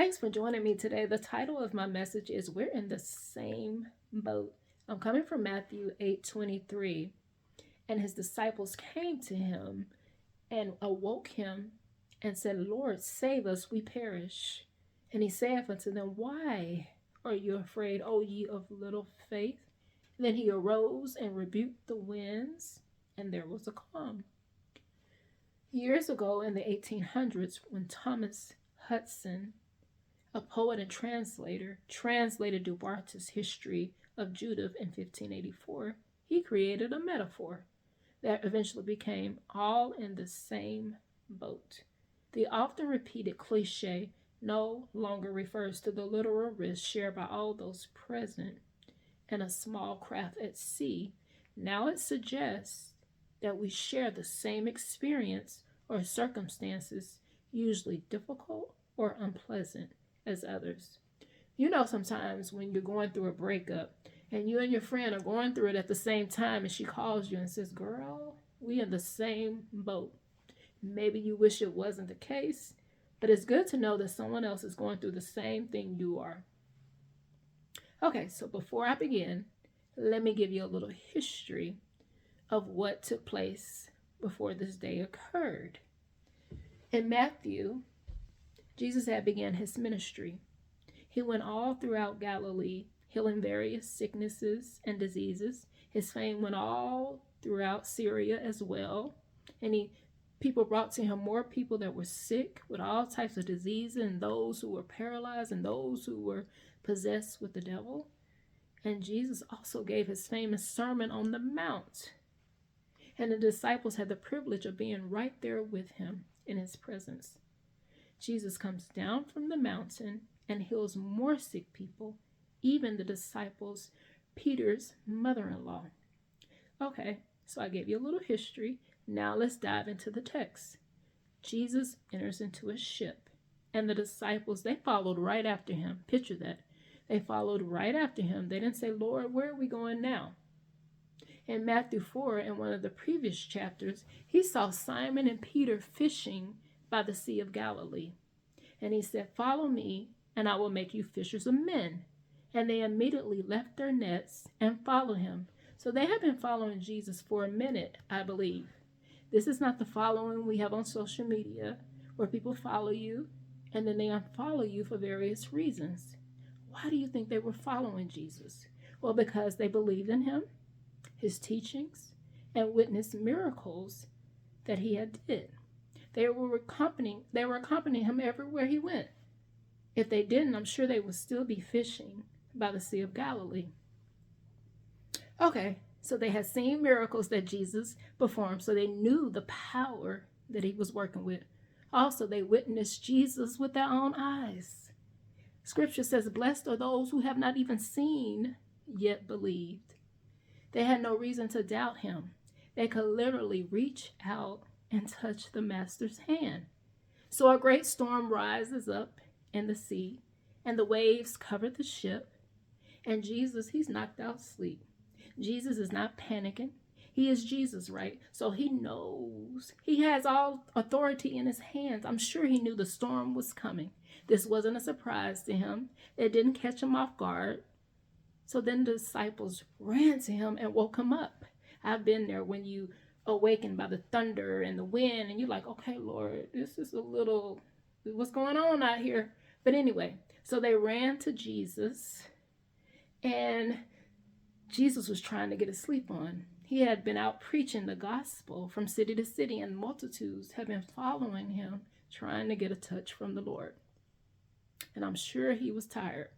Thanks for joining me today. The title of my message is We're in the Same Boat. I'm coming from Matthew 8:23. And his disciples came to him and awoke him and said, Lord, save us, we perish. And he saith unto them, Why are you afraid, O ye of little faith? Then he arose and rebuked the winds, and there was a calm. Years ago in the 1800s, when Thomas Hudson, a poet and translator, translated Du Bartas' History of Judith in 1584, he created a metaphor that eventually became all in the same boat. The often repeated cliche no longer refers to the literal risk shared by all those present in a small craft at sea. Now it suggests that we share the same experience or circumstances, usually difficult or unpleasant, as others. You know, sometimes when you're going through a breakup and you and your friend are going through it at the same time, and she calls you and says, Girl, we in the same boat. Maybe you wish it wasn't the case, but it's good to know that someone else is going through the same thing you are. Okay, so before I begin, let me give you a little history of what took place before this day occurred. In Matthew, Jesus had began his ministry. He went all throughout Galilee, healing various sicknesses and diseases. His fame went all throughout Syria as well. And people brought to him more people that were sick with all types of diseases, and those who were paralyzed, and those who were possessed with the devil. And Jesus also gave his famous Sermon on the Mount. And the disciples had the privilege of being right there with him in his presence. Jesus comes down from the mountain and heals more sick people, even the disciples, Peter's mother-in-law. Okay, so I gave you a little history. Now let's dive into the text. Jesus enters into a ship, and the disciples, they followed right after him. Picture that. They followed right after him. They didn't say, Lord, where are we going now? In Matthew 4, in one of the previous chapters, he saw Simon and Peter fishing by the Sea of Galilee. And he said, Follow me, and I will make you fishers of men. And they immediately left their nets and followed him. So they have been following Jesus for a minute, I believe. This is not the following we have on social media, where people follow you and then they unfollow you for various reasons. Why do you think they were following Jesus? Well, because they believed in him, his teachings, and witnessed miracles that he had did. They were accompanying him everywhere he went. If they didn't, I'm sure they would still be fishing by the Sea of Galilee. Okay, so they had seen miracles that Jesus performed, so they knew the power that he was working with. Also, they witnessed Jesus with their own eyes. Scripture says, Blessed are those who have not even seen, yet believed. They had no reason to doubt him. They could literally reach out and touch the master's hand. So a great storm rises up in the sea, and the waves cover the ship. And Jesus, he's knocked out asleep. Jesus is not panicking. He is Jesus, right? So he knows. He has all authority in his hands. I'm sure he knew the storm was coming. This wasn't a surprise to him. It didn't catch him off guard. So then the disciples ran to him and woke him up. I've been there when you awakened by the thunder and the wind, and you're like, okay, Lord, this is a little, what's going on out here? But anyway, so they ran to Jesus, and Jesus was trying to get his sleep on. He had been out preaching the gospel from city to city, and multitudes have been following him, trying to get a touch from the Lord. And I'm sure he was tired.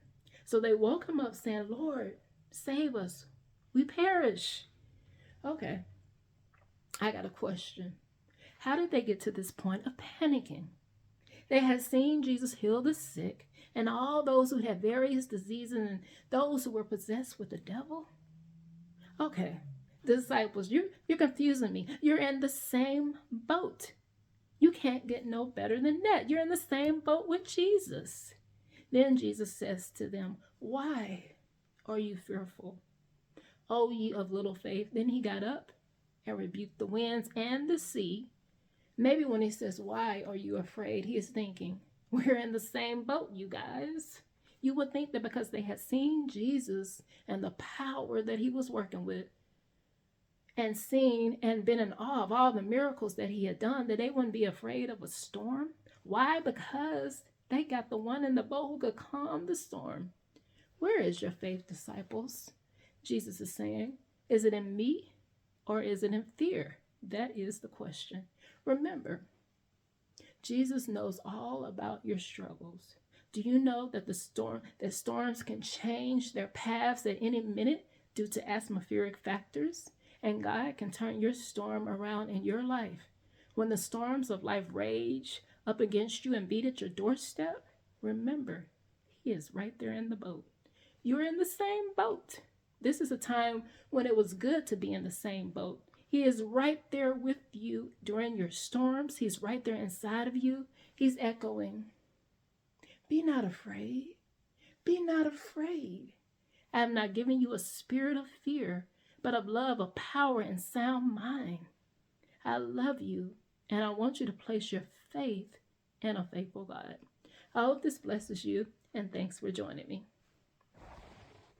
So they woke him up saying, Lord, save us. We perish. Okay, I got a question. How did they get to this point of panicking? They had seen Jesus heal the sick and all those who had various diseases and those who were possessed with the devil. Okay, disciples, you're confusing me. You're in the same boat. You can't get no better than that. You're in the same boat with Jesus. Then Jesus says to them, Why are you fearful, O ye of little faith? Then he got up and rebuked the winds and the sea. Maybe when he says, Why are you afraid? He is thinking, We're in the same boat, you guys. You would think that because they had seen Jesus and the power that he was working with, and seen and been in awe of all the miracles that he had done, that they wouldn't be afraid of a storm. Why? Because they got the one in the boat who could calm the storm. Where is your faith, disciples? Jesus is saying, is it in me or is it in fear? That is the question. Remember, Jesus knows all about your struggles. Do you know that storms can change their paths at any minute due to atmospheric factors? And God can turn your storm around in your life. When the storms of life rage up against you and beat at your doorstep, remember, he is right there in the boat. You're in the same boat. This is a time when it was good to be in the same boat. He is right there with you during your storms. He's right there inside of you. He's echoing, be not afraid. Be not afraid. I have not given you a spirit of fear, but of love, of power, and sound mind. I love you, and I want you to place your faith in a faithful God. I hope this blesses you, and thanks for joining me.